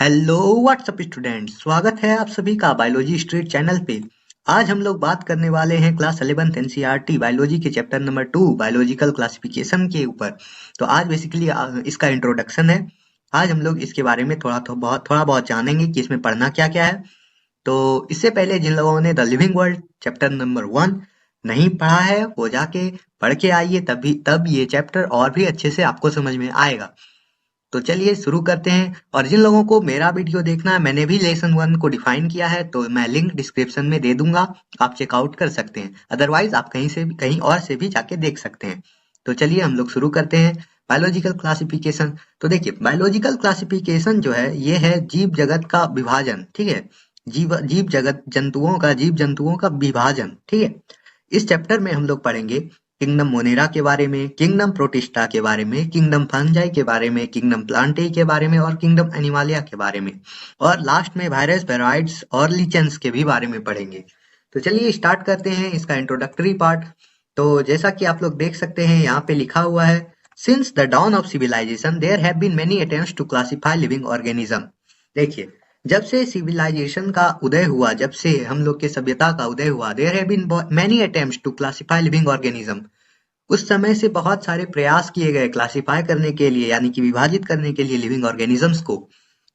Hello what's up student, स्वागत है आप सभी का बायोलॉजी स्ट्रीट चैनल पे। आज हम लोग बात करने वाले हैं क्लास 11th एनसीईआरटी बायोलॉजी के चैप्टर नंबर 2 बायोलॉजिकल क्लासिफिकेशन के ऊपर। तो आज बेसिकली इसका इंट्रोडक्शन है। आज हम लोग इसके बारे में थोड़ा बहुत जानेंगे कि इसमें पढ़ना क्या क्या है। तो इससे पहले जिन लोगों ने the living world chapter number 1 नहीं पढ़ा है वो जाके पढ़ के आइए, तब ये चैप्टर और भी अच्छे से आपको समझ में आएगा। तो चलिए शुरू करते हैं। और जिन लोगों को मेरा वीडियो देखना है, मैंने भी लेसन 1 को डिफाइन किया है, तो मैं लिंक डिस्क्रिप्शन में दे दूंगा, आप चेकआउट कर सकते हैं। अदरवाइज आप कहीं और से भी जाके देख सकते हैं। तो चलिए हम लोग शुरू करते हैं। Biological classification. तो देखिए, बायोलॉजिकल क्लासिफिकेशन जो है ये है जीव जगत का विभाजन। ठीक है, जीव जंतुओं का विभाजन। ठीक है, इस चैप्टर में हम लोग पढ़ेंगे किंगडम मोनेरा के बारे में, किंगडम प्रोटिस्टा के बारे में, किंगडम फंजाई के बारे में, किंगडम प्लांटेई के बारे में और किंगडम एनिमालिया के बारे में। और लास्ट में वायरस, वेराइड्स और लीचेंस के भी बारे में पढ़ेंगे। तो चलिए स्टार्ट करते हैं इसका इंट्रोडक्टरी पार्ट। तो जैसा कि आप लोग देख सकते हैं, यहाँ पे लिखा हुआ है, since the dawn of civilization there have been many attempts to classify living organism. देखिए, जब से सिविलाइजेशन का उदय हुआ, जब से हम लोग के सभ्यता का उदय हुआ, there have been many attempts to classify living organism. उस समय से बहुत सारे प्रयास किए गए क्लासिफाई करने के लिए, यानी कि विभाजित करने के लिए लिविंग ऑर्गेनिजम्स को।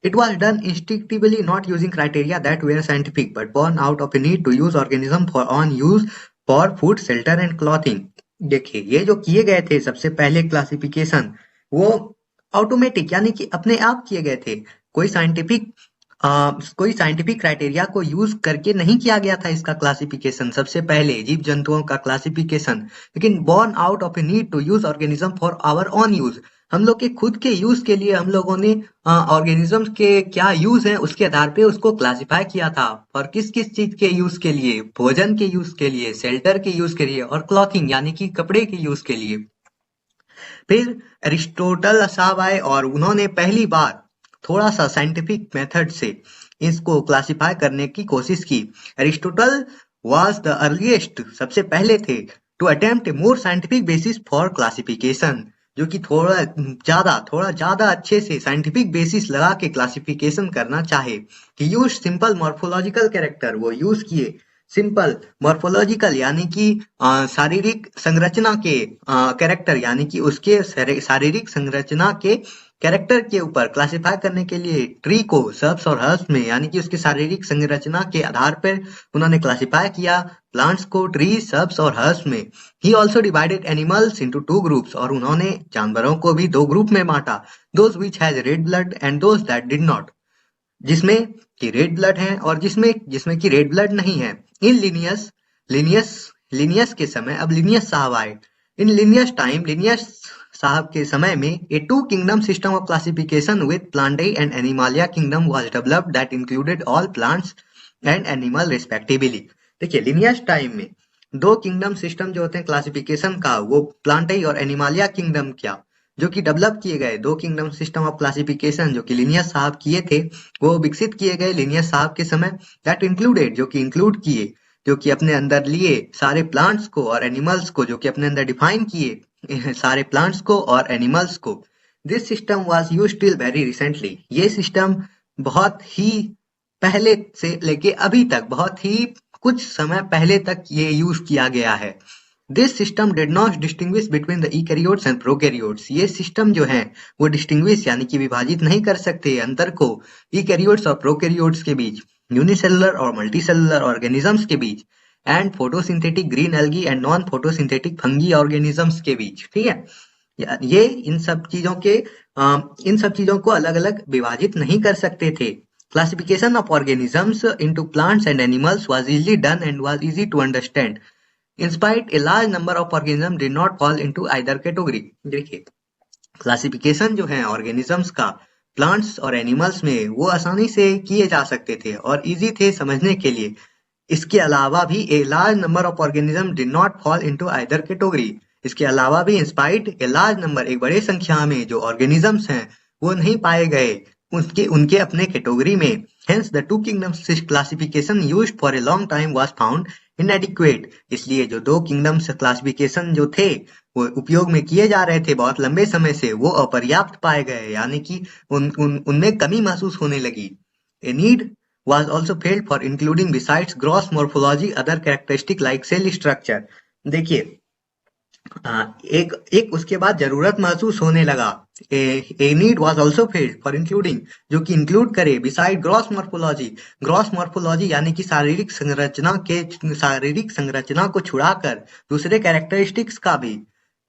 It was done instinctively, not using criteria that were scientific but born out of a need to use organism for own use for food, shelter and clothing. देखिए, ये जो किए गए थे सबसे पहले क्लासिफिकेशन, वो ऑटोमेटिक यानी कि अपने आप किए गए थे। कोई साइंटिफिक कोई साइंटिफिक क्राइटेरिया को यूज करके नहीं किया गया था इसका क्लासिफिकेशन। सबसे पहले जीव जंतुओं का क्लासिफिकेशन, लेकिन born out of a need to use organism for our own use. हम लोग के खुद के यूज के लिए हम लोगों ने ऑर्गेनिज्म के क्या यूज है उसके आधार पे उसको क्लासिफाई किया था। और किस किस चीज के यूज के लिए, भोजन के यूज के लिए, शेल्टर के यूज के लिए और क्लॉथिंग यानी कि कपड़े के यूज के लिए। फिर एरिस्टोटल साहब आए और उन्होंने पहली बार थोड़ा सा साइंटिफिक मेथड से इसको क्लासिफाई करने की कोशिश की। एरिस्टोटल वाज द अर्लीस्ट, सबसे पहले थे, to attempt a more scientific basis for classification, जो कि थोड़ा ज्यादा अच्छे से साइंटिफिक बेसिस लगा के क्लासिफिकेशन करना चाहे। कि यूज सिंपल मॉर्फोलॉजिकल कैरेक्टर, वो यूज किए सिंपल मॉर्फोलॉजिकल यानी कि शारीरिक संरचना के कैरेक्टर, यानी कि उसके शारीरिक संरचना के कैरेक्टर के ऊपर क्लासिफाई करने के लिए ट्री को सर्ब्स और हर्ब्स में, यानी कि उसके शारीरिक संरचना के आधार पर उन्होंने क्लासिफाई किया प्लांट्स को ट्री, सर्ब्स और हर्ब्स में। He also divided animals into 2 groups, और उन्होंने जानवरों को भी 2 ग्रुप में बांटा, those which has red blood and those that did not, जिसमें कि रेड ब्लड है और जिसमें जिसमें कि रेड ब्लड नहीं है। इन लिनियस लिनियस के समय, अब लिनियस साहब आए। इन लिनियस साहब के समय में ए 2 kingdom system of classification with प्लांटाई and Animalia kingdom was developed that included all plants and animal respectively. देखिए, लिनियस टाइम में 2 किंगडम सिस्टम जो होते हैं क्लासिफिकेशन का, वो प्लांटाई और एनिमालिया किंगडम क्या, जो कि डेवलप किए गए 2 किंगडम सिस्टम ऑफ क्लासिफिकेशन जो कि लिनियस साहब किए थे, वो विकसित किए गए लिनियस साहब के समय। दैट इंक्लूडेड, जो कि इंक्लूड किए, जो कि अपने अंदर लिए सारे प्लांट्स को और एनिमल्स को, जो कि अपने अंदर डिफाइन किए सारे प्लांट्स को और एनिमल्स को। This system was used till very recently. ये सिस्टम बहुत ही पहले से लेके अभी तक, बहुत ही कुछ समय पहले तक ये यूज किया गया है। This system did not distinguish between the eukaryotes and prokaryotes. ये सिस्टम जो है वो डिस्टिंग्विश यानी कि विभाजित नहीं कर सकते अंतर को ईकैरियोट्स और प्रोकैरियोट्स के बीच, यूनिसेलुलर और मल्टीसेलुलर ऑर्गेनिजम्स के बीच, and photosynthetic green algae and non photosynthetic fungi organisms के बीच। ठीक है, ये इन सब चीजों को अलग अलग विभाजित नहीं कर सकते थे। Classification of organisms into plants and animals was easily done and was easy to understand. In spite, a large number of organisms did not fall into either category. देखिए, क्लासिफिकेशन जो है ऑर्गेनिजम्स का प्लांट्स और animals में, वो आसानी से किए जा सकते थे और इजी थे समझने के लिए। इसके अलावा भी a large number of organism did not fall into either category. इसके अलावा भी इंस्पाइट ए लार्ज नंबर, एक बड़े संख्या में जो ऑर्गेनिजम्स हैं वो नहीं पाए गए उनके अपने कैटेगरी में। Hence the 2 kingdoms classification used for a long time was found इनएडिक्वेट, इसलिए जो दो किंगडम्स क्लासिफिकेशन जो थे वो उपयोग में किए जा रहे थे बहुत लंबे समय से, वो अपर्याप्त पाए गए, यानी कि उनमें कमी महसूस होने लगी। A need was also felt for including besides gross morphology other characteristic like cell structure। देखिए, एक एक उसके बाद जरूरत महसूस होने लगा। A need was also failed for including, जो कि इंक्लूड करे बिसाइड ग्रॉस मॉर्फोलॉजी यानी कि शारीरिक संरचना को छुड़ाकर दूसरे कैरेक्टरिस्टिक्स का भी,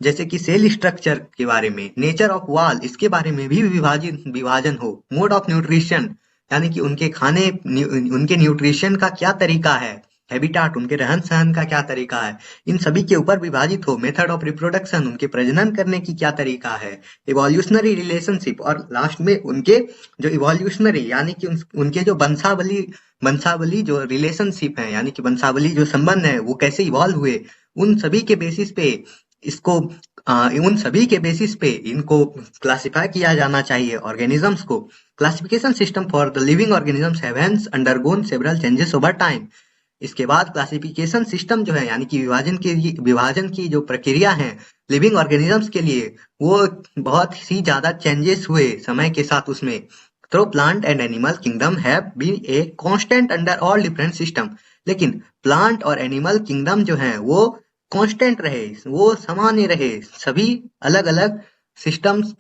जैसे कि सेल स्ट्रक्चर के बारे में, नेचर ऑफ वॉल इसके बारे में भी विभाजन हो, मोड ऑफ न्यूट्रिशन यानी कि उनके न्यूट्रिशन का क्या तरीका है, हैबिटाट उनके रहन सहन का क्या तरीका है, इन सभी के ऊपर विभाजित हो, मेथड ऑफ रिप्रोडक्शन उनके प्रजनन करने की क्या तरीका है, इवोल्यूशनरी रिलेशनशिप, और लास्ट में उनके जो इवोल्यूशनरी यानी कि उनके जो वंशावली जो रिलेशनशिप है यानी कि वंशावली जो संबंध है वो कैसे इवॉल्व हुए, उन सभी के बेसिस पे इसको उन सभी के बेसिस पे इनको क्लासिफाई किया जाना चाहिए ऑर्गेनिजम्स को। Classification system for the living organisms have hence undergone several changes over time. इसके बाद क्लासिफिकेशन सिस्टम जो है यानी कि विभाजन की जो प्रक्रिया है लिविंग ऑर्गेनिजम्स के लिए, वो बहुत ही ज्यादा चेंजेस हुए समय के साथ उसमें। तो plant and animal kingdom have been a constant under all different system, लेकिन प्लांट और एनिमल किंगडम जो है वो कांस्टेंट रहे, वो सामान्य रहे, सभी अलग अलग सिस्टम्स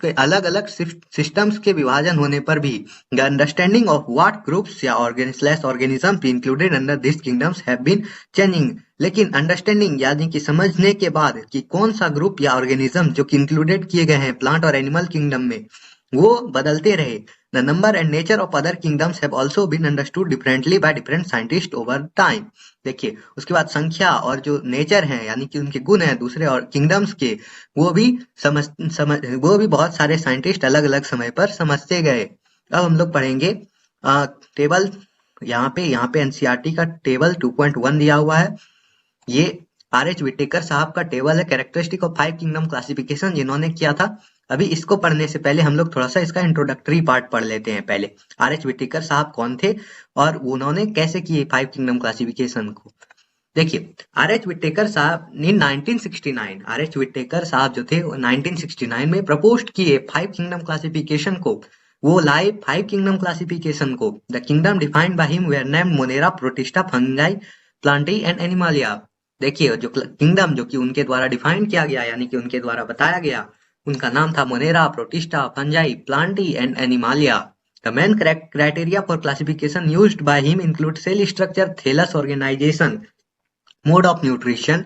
के विभाजन होने पर भी the understanding of what groups या organism be included under this kingdoms have been changing, लेकिन अंडरस्टैंडिंग यानी कि समझने के बाद कि कौन सा ग्रुप या ऑर्गेनिज्म जो कि इंक्लूडेड किए गए हैं प्लांट और एनिमल किंगडम में वो बदलते रहे। The number and nature of other kingdoms have also been understood differently by different scientist over time. देखिए, उसके बाद संख्या और जो नेचर है यानी कि उनके गुण हैं दूसरे और किंगडम्स के, वो भी बहुत सारे साइंटिस्ट अलग अलग समय पर समझते गए। अब हम लोग पढ़ेंगे टेबल, यहाँ पे एनसीईआरटी का टेबल 2.1 दिया हुआ है। ये आर.एच. विटेकर साहब का टेबल है, कैरेक्टरिस्टिक ऑफ 5 किंगडम क्लासिफिकेशन, जिन्होंने किया था। अभी इसको पढ़ने से पहले हम लोग थोड़ा सा इसका इंट्रोडक्टरी पार्ट पढ़ लेते हैं। पहले आर.एच. विटेकर साहब कौन थे और उन्होंने कैसे किए 5 किंगडम क्लासिफिकेशन को। देखिए, आर.एच. विटेकर साहब ने 1969 आर.एच. विटेकर साहब जो थे 1969 में प्रपोज किए 5 किंगडम क्लासिफिकेशन को। वो लाए 5 किंगडम क्लासिफिकेशन को। The kingdom defined by him were named Monera, Protista, Fungi, Plantae and Animalia. देखिए, जो किंगडम जो कि उनके द्वारा डिफाइन किया गया यानी कि उनके द्वारा बताया गया, उनका नाम था Monera, protista, fungi, Plantae and Animalia. The main criteria for classification used by him include cell structure, thallus organization, mode of nutrition,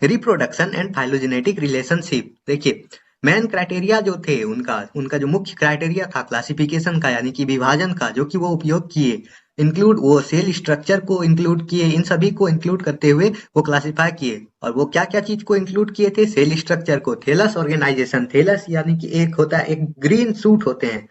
reproduction and phylogenetic relationship। देखिए, मेन क्राइटेरिया जो थे उनका जो मुख्य क्राइटेरिया था क्लासिफिकेशन का यानी कि विभाजन का, जो कि वो उपयोग किए, इंक्लूड वो सेल स्ट्रक्चर को इंक्लूड किए, इन सभी को इंक्लूड करते हुए वो क्लासिफाई किए। और वो क्या क्या चीज को इंक्लूड किए थे? सेल स्ट्रक्चर को, थैलस ऑर्गेनाइजेशन, थैलस यानी कि एक होता है, एक ग्रीन सूट होते हैं,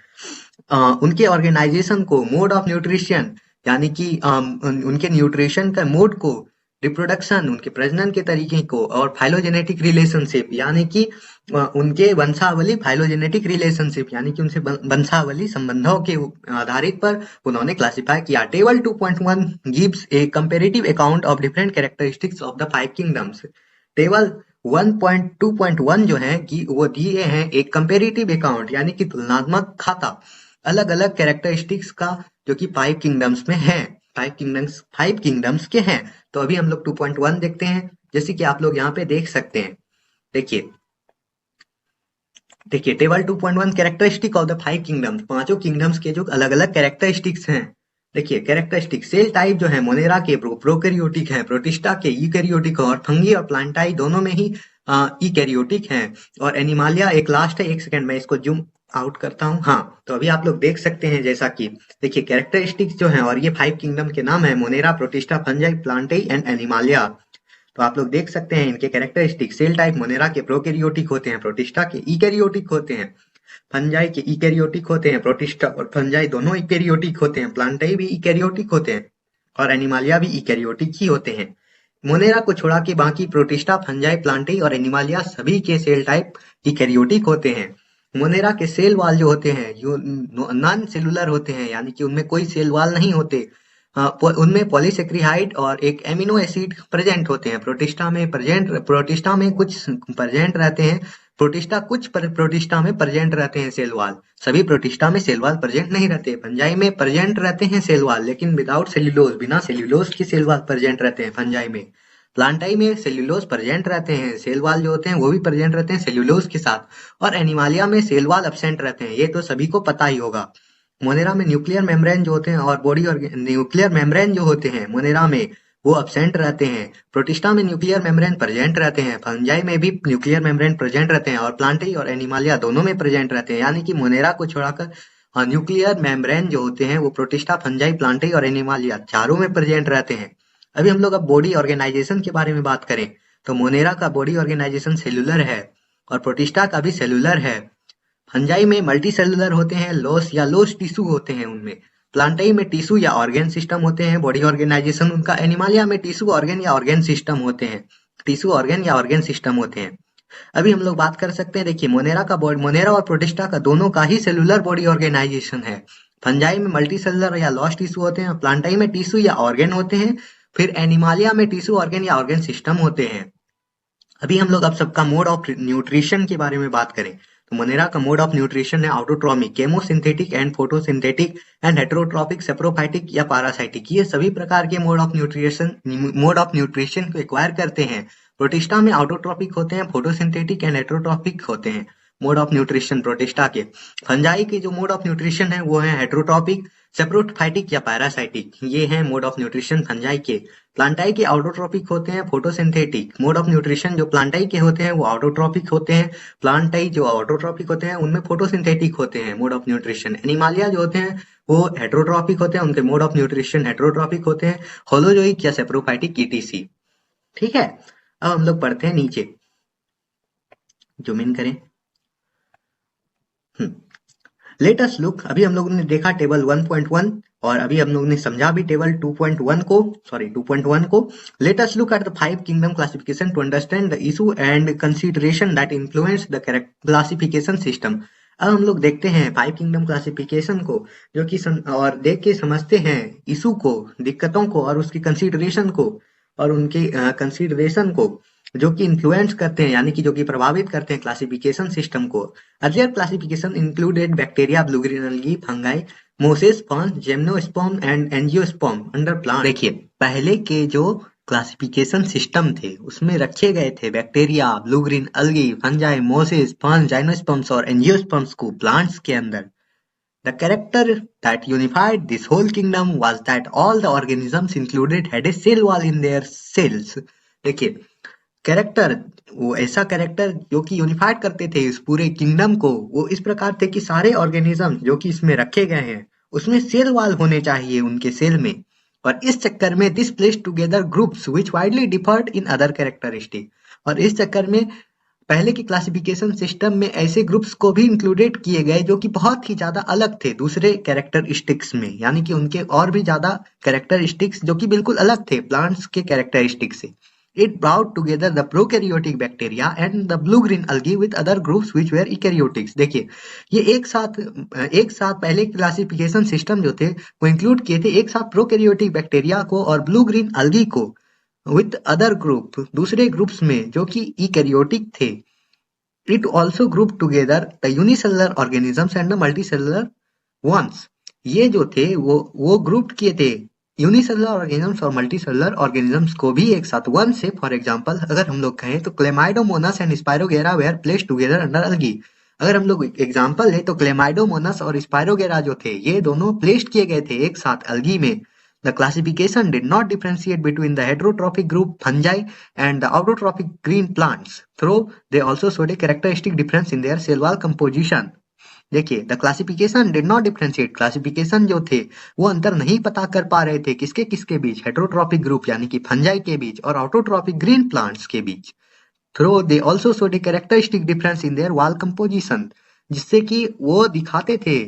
उनके ऑर्गेनाइजेशन को, मोड ऑफ न्यूट्रिशन यानी कि उनके न्यूट्रिशन का मोड को, रिप्रोडक्शन उनके प्रजनन के तरीके को, और फाइलोजेनेटिक रिलेशनशिप यानी कि उनके वंशावली, फाइलोजेनेटिक रिलेशनशिप यानी कि उनसे वंशावली संबंधों के आधारित पर उन्होंने क्लासिफाई किया। Table 2.1 gives A comparative account of different characteristics of the 5 kingdoms. Table 1.2.1 जो है कि वो दिए हैं एक कंपैरेटिव अकाउंट यानी कि तुलनात्मक खाता अलग अलग कैरेक्टरिस्टिक्स का, जो कि 5 किंगडम्स में है, 5 किंगडम्स के हैं। तो अभी हम लोग 2.1 देखते हैं, जैसे कि आप लोग यहाँ पे देख सकते हैं। देखिए table 2.1 characteristic of the 5 kingdoms, पांचों किंगडम्स के जो अलग अलग कैरेक्टरिस्टिक्स हैं। देखिए कैरेक्टरिस्टिक, सेल टाइप जो है मोनेरा के प्रोकैरियोटिक है, प्रोटिस्टा के यूकैरियोटिक, और फंगी और प्लांटाई दोनों में ही यूकैरियोटिक है, और एनिमालिया एक लास्ट है। एक सेकंड में इसको जूम आउट करता हूँ। हाँ, तो अभी आप लोग देख सकते हैं जैसा कि देखिए कैरेक्टरिस्टिक्स जो है, और ये 5 किंगडम के नाम है Monera, protista, fungi, प्लांटाई and Animalia. तो आप लोग देख सकते हैं इनके कैरेक्टरिस्टिक, सेल टाइप मोनेरा के प्रोकैरियोटिक होते हैं, प्रोटिस्टा के यूकैरियोटिक होते हैं, फंजाई के यूकैरियोटिक होते हैं, प्रोटिस्टा और फंजाई दोनों यूकैरियोटिक होते हैं, प्लांटाई भी यूकैरियोटिक होते हैं, और एनिमालिया भी यूकैरियोटिक ही होते हैं। मोनेरा को छोड़ा के बाकी प्रोटिस्टा, फंजाई, प्लांटाई और एनिमालिया सभी के सेल टाइप यूकैरियोटिक होते हैं। मोनेरा के सेल वाल जो होते हैं नॉन सेलुलर होते हैं, यानी कि उनमें कोई सेल वाल नहीं होते। उनमें पॉलीसेक्रिहाइड और एक एमिनो एसिड प्रेजेंट होते हैं। प्रोटिस्टा में कुछ प्रेजेंट रहते हैं, प्रोटिस्टा में प्रेजेंट रहते हैं सेल वॉल। सभी प्रोटिस्टा में सेल वॉल प्रेजेंट नहीं रहते। फंजाई में प्रेजेंट रहते हैं सेल वॉल, लेकिन विदाउट सेल्यूलोज, बिना सेल्यूलोज की सेल वॉल प्रेजेंट रहते हैं फंजाई में। प्लांटाई में सेल्यूलोज प्रेजेंट रहते हैं, सेल वॉल जो होते हैं वो भी प्रेजेंट रहते हैं सेल्यूलोज के साथ। और एनिमालिया में सेल वॉल एब्सेंट रहते हैं, ये तो सभी को पता ही होगा। मोनेरा में न्यूक्लियर मेम्ब्रेन जो होते हैं और न्यूक्लियर मेम्ब्रेन जो होते हैं मोनेरा में, वो एब्सेंट रहते हैं। प्रोटिस्टा में न्यूक्लियर मेम्ब्रेन प्रेजेंट रहते हैं, फंजाई में भी न्यूक्लियर मेम्ब्रेन प्रेजेंट रहते हैं, और प्लांटाई और एनिमालिया दोनों में प्रेजेंट रहते हैं। यानी कि मोनेरा को छोड़कर न्यूक्लियर मेम्ब्रेन जो होते हैं वो प्रोटिस्टा, फंजाई, प्लांटाई और एनिमालिया चारों में प्रेजेंट रहते हैं। अभी हम लोग अब बॉडी ऑर्गेनाइजेशन के बारे में बात करें तो मोनेरा का बॉडी ऑर्गेनाइजेशन सेलुलर है और प्रोटिस्टा का भी सेलुलर है। फंजाई में मल्टी सेलुलर होते हैं, लोस टिश्यू होते हैं उनमें। प्लांटाई में टिश्यू या ऑर्गेन सिस्टम होते हैं, बॉडी ऑर्गेनाइजेशन उनका। एनिमालिया में टिश्यू ऑर्गेन या ऑर्गेन सिस्टम होते हैं, टिश्यू ऑर्गेन या ऑर्गेन सिस्टम होते हैं। अभी हम लोग बात कर सकते हैं, देखिए मोनेरा और प्रोटिस्टा का दोनों का ही सेलुलर बॉडी ऑर्गेनाइजेशन है। फंजाई में मल्टी सेलुलर या लॉस टिश्यू होते हैं, प्लांटाई में टिश्यू या ऑर्गेन होते हैं, फिर एनिमालिया में टिश्यू ऑर्गेन या ऑर्गेन सिस्टम होते हैं। अभी हम लोग अब सबका मोड ऑफ न्यूट्रिशन के बारे में बात करें तो मोनेरा का मोड ऑफ न्यूट्रिशन है autotrophic, chemosynthetic and photosynthetic and heterotrophic, saprophytic या पैरासाइटिक। ये सभी प्रकार के मोड ऑफ न्यूट्रिशन को एक्वायर करते हैं। प्रोटिस्टा में ऑटोट्रॉपिक होते हैं, फोटोसिंथेटिक एंड हेटेरोट्रॉपिक होते हैं मोड ऑफ न्यूट्रिशन प्रोटिस्टा के। फंजाई के जो मोड ऑफ न्यूट्रिशन है वो है हेटेरोट्रॉपिक, सेप्रोफाइटिक या पैरासाइटिक, ये हैं मोड ऑफ न्यूट्रिशन फंजाई के। प्लांटाई के ऑटोट्रॉपिक होते हैं, फोटोसिंथेटिक। मोड ऑफ न्यूट्रिशन जो प्लांटाई के होते हैं वो ऑटोट्रॉपिक होते हैं, प्लांटाई जो ऑटोट्रॉपिक होते हैं उनमें फोटोसिंथेटिक होते हैं मोड ऑफ न्यूट्रिशन। एनिमालिया जो होते हैं वो हेटेरोट्रॉपिक होते हैं, उनके मोड ऑफ न्यूट्रिशन हेटेरोट्रॉपिक होते हैं, होलोजोइक या सेप्रोफाइटिक ईटीसी। ठीक है, अब हम लोग पढ़ते हैं नीचे, जूम इन करें। लेट अस लुक, अभी हम लोगों ने देखा टेबल 1.1 और अभी हम लोगों ने समझा भी टेबल 2.1 को। Let us look at the 5 kingdom classification to understand the issue and consideration that influence the classification system. अब हम लोग देखते हैं 5 किंगडम क्लासिफिकेशन को, जो कि और देख के समझते हैं इशू को, दिक्कतों को और उसकी कंसीडरेशन को, और उनके कंसीडरेशन को जो कि इन्फ्लुएंस करते हैं, यानी कि जो कि प्रभावित करते हैं क्लासिफिकेशन सिस्टम को। Earlier classification included bacteria, blue green algae, fungi, Moses, fern, gymnosperm and angiosperm under plant. देखिए, पहले के जो क्लासिफिकेशन सिस्टम थे उसमें रखे गए थे bacteria, blue green algae, fungi, Moses, fern, gymnosperms और एंजियोस्पर्म्स को प्लांट्स के अंदर। The character that unified this whole kingdom was that all the organisms included had a cell wall in their cells. देखिए, कैरेक्टर, वो ऐसा character जो कि unified करते थे इस पूरे किंगडम को, वो इस प्रकार थे कि सारे ऑर्गेनिज्म जो कि इसमें रखे गए हैं उसमें सेल वॉल होने चाहिए उनके सेल में। और इस चक्कर में this place together groups which widely deferred in other characteristic, और इस चक्कर में पहले के क्लासिफिकेशन सिस्टम में ऐसे ग्रुप्स को भी इंक्लूडेड किए गए जो कि बहुत ही ज्यादा अलग थे दूसरे कैरेक्टरिस्टिक्स में, यानी कि उनके और भी ज्यादा कैरेक्टरिस्टिक्स जो कि बिल्कुल अलग थे प्लांट्स के कैरेक्टरिस्टिक से। It brought together the prokaryotic bacteria and the blue-green algae with other groups which were eukaryotics. देखिए, ये एक साथ पहले क्लासिफिकेशन सिस्टम जो थे वो इंक्लूड किए थे एक साथ प्रोकैरियोटिक बैक्टीरिया को और ब्लू ग्रीन algae को with other group, दूसरे ग्रुप्स में जो कि यूकैरियोटिक थे। It also grouped together the unicellular organisms and the multicellular ones. ये जो थे वो ग्रुप किए थे यूनिसेलुलर ऑर्गेनिजम्स और मल्टीसेलुलर ऑर्गेनिजम्स को भी एक साथ वन से। फॉर एग्जांपल अगर हम लोग कहें तो Chlamydomonas and Spirogyra were placed together under algae. अगर हम लोग एग्जांपल लें तो क्लेमाइडोमोनास और स्पाइरोगेरा जो थे ये दोनों प्लेस्ड किए गए थे एक साथ अलगी में। The classification did not differentiate between the heterotrophic group fungi and the autotrophic green plants, though they also showed a characteristic difference in their cell wall composition. देखिए, the classification did not differentiate, classification जो थे वो अंतर नहीं पता कर पा रहे थे किसके किसके बीच, हेटेरोट्रॉपिक ग्रुप यानी कि फंजाई के बीच और ऑटोट्रॉपिक ग्रीन प्लांट्स के बीच। Though they also showed a characteristic difference in their wall composition, जिससे कि वो दिखाते थे,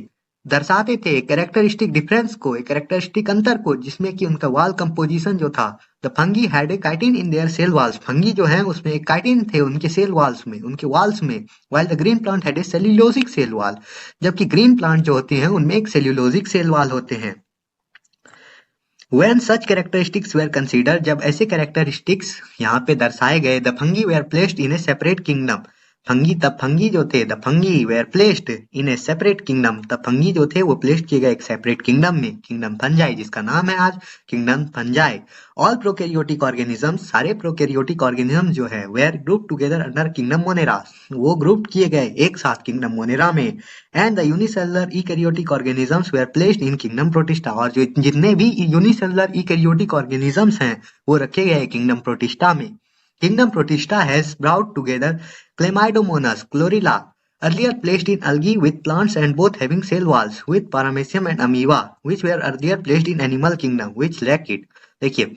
दर्शाते थे कैरेक्टरिस्टिक डिफरेंस को, एक कैरेक्टरिस्टिक अंतर को, जिसमें कि उनका वॉल कंपोजिशन जो था। The fungi had a chitin in their cell walls, fungi जो है उसमें एक काइटिन थे उनके सेल वॉल्स में, उनके वॉल्स में। While the green plant had a cellulosic cell wall, जबकि ग्रीन प्लांट जो होते हैं उनमें एक सेल्यूलोजिक सेल वॉल होते हैं। When such characteristics were considered, जब ऐसे characteristics यहाँ पे दर्शाए गए, the fungi were placed in a separate kingdom. Fungi जो थे, the fungi were placed in a separate kingdom, तब फंगी जो थे वो प्लेस्ड किए गए एक सेपरेट किंगडम में, किंगडम फंजाई, जिसका नाम है आज kingdom fungi. All prokaryotic organisms, सारे प्रोकैरियोटिक ऑर्गेनिज्म जो है, were group together under kingdom Monera, वो ग्रुप किए गए एक साथ किंगडम मोनेरा में. And the unicellular eukaryotic organisms were placed in kingdom Protista, और जो जितने भी यूनिसेलुलर ईकैरियोटिक ऑर्गेनिजम्स हैं वो रखे गए किंगडम प्रोटिस्टा में. Kingdom Protista has brought together Chlamydomonas, Chlorella, earlier placed in algae with plants and both having cell walls, with Paramecium and Amoeba, which were earlier placed in animal kingdom, which lack it. देखिए,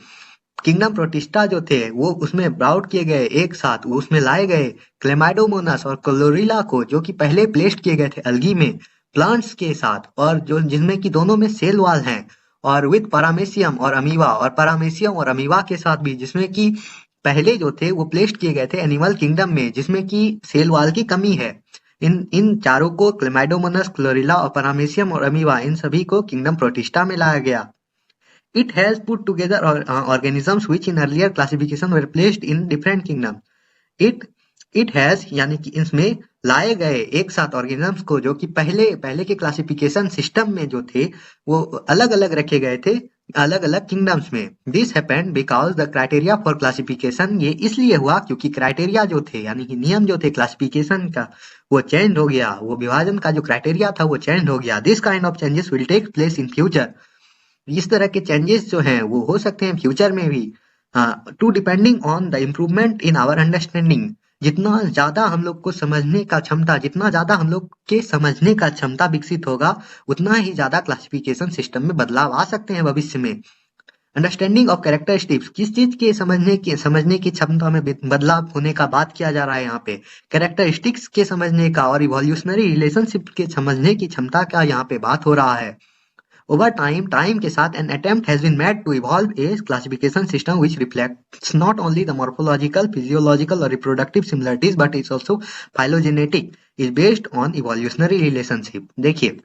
kingdom protista जो थे वो उसमें brought किए गए एक साथ, वो उसमें लाए गए क्लेमाइडोमोनास और क्लोरिला को, जो कि पहले प्लेस्ड किए गए थे अलगी में प्लांट्स के साथ, और जो जिनमें कि दोनों में सेल वाल हैं, और विद पारामेसियम और अमीवा, और पारामेसियम और अमीवा के साथ भी, जिसमें कि पहले जो थे वो प्लेस्ड किए गए थे एनिमल किंगडम में, जिसमें कि सेल वाल की कमी है. इन चारों को, क्लेमाइडोमोनास, क्लोरिला और पारामेसियम और अमीवा, इन सभी को किंगडम प्रोटिस्टा में लाया गया. It has put together organisms which in earlier classification were placed in different kingdoms. It has यानी कि इसमें लाए गए एक साथ ऑर्गेनिजम्स को जो कि पहले के क्लासिफिकेशन सिस्टम में जो थे वो अलग अलग रखे गए थे अलग अलग किंगडम्स में. This happened because the criteria for classification, ये इसलिए हुआ क्योंकि क्राइटेरिया जो थे यानी कि नियम जो थे क्लासिफिकेशन का वो चेंज हो गया, वो विभाजन का जो क्राइटेरिया था वो चेंज हो गया. This kind of changes will take place in future, इस तरह के चेंजेस जो हैं वो हो सकते हैं फ्यूचर में भी. To depending on the improvement in our understanding, जितना ज्यादा हम लोग को समझने का क्षमता, जितना ज्यादा हम लोग के समझने का क्षमता विकसित होगा, उतना ही ज्यादा क्लासिफिकेशन सिस्टम में बदलाव आ सकते हैं भविष्य में. अंडरस्टैंडिंग ऑफ कैरेक्टरिस्टिक्स, किस चीज के समझने की क्षमता में बदलाव होने का बात किया जा रहा है यहाँ पे, कैरेक्टरिस्टिक्स के समझने का और इवोल्यूशनरी रिलेशनशिप के समझने की क्षमता का यहाँ पे बात हो रहा है. Over time के साथ an attempt has been made to evolve a classification system which reflects not only the morphological, physiological or reproductive similarities but is also phylogenetic, is based on evolutionary relationship. देखिए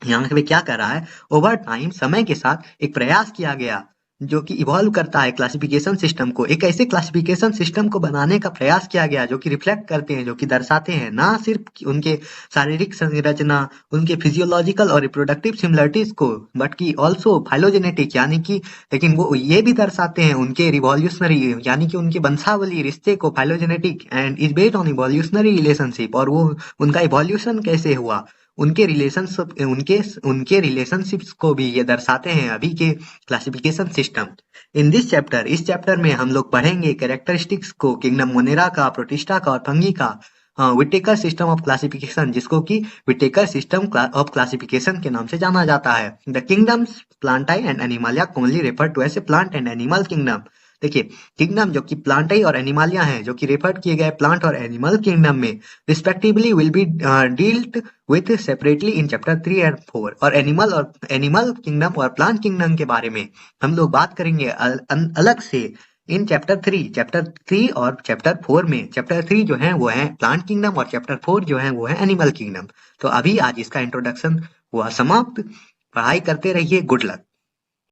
यहाँ पे क्या कर रहा है, over time, समय के साथ एक प्रयास किया गया जो कि इवॉल्व करता है क्लासिफिकेशन सिस्टम को, एक ऐसे क्लासिफिकेशन सिस्टम को बनाने का प्रयास किया गया जो कि रिफ्लेक्ट करते हैं, जो कि दर्शाते हैं ना सिर्फ उनके शारीरिक संरचना, उनके फिजियोलॉजिकल और रिप्रोडक्टिव सिमिलरिटीज को, बट कि ऑल्सो फाइलोजेनेटिक, यानी कि लेकिन वो ये भी दर्शाते हैं उनके रिवॉल्यूशनरी यानी कि उनके वंशावली रिश्ते को, phylogenetic, and is based on evolutionary relationship, और वो उनका इवोल्यूशन कैसे हुआ, उनके रिलेशनशिप्स को भी ये दर्शाते हैं अभी के classification system. In this chapter, इस चैप्टर में हम लोग पढ़ेंगे कैरेक्टरिस्टिक्स को, किंगडम मोनेरा का, प्रोटिस्टा का और फंगी का, विटेकर सिस्टम ऑफ क्लासिफिकेशन, जिसको कि विटेकर सिस्टम ऑफ क्लासिफिकेशन के नाम से जाना जाता है. The kingdoms Plantae and Animalia commonly refer to as a plant and animal kingdom. देखिए, किंगडम जो कि प्लांटाई और एनिमालिया हैं, जो कि रेफर किए गए प्लांट और एनिमल किंगडम में, respectively will be dealt with separately in chapter 3 and 4. और एनिमल किंगडम और प्लांट किंगडम के बारे में हम लोग बात करेंगे अलग से इन चैप्टर 3 और चैप्टर 4 में. चैप्टर 3 जो है वो है प्लांट किंगडम और चैप्टर 4 जो है वो है एनिमल किंगडम. तो अभी आज इसका इंट्रोडक्शन हुआ समाप्त. पढ़ाई करते रहिए. Good luck.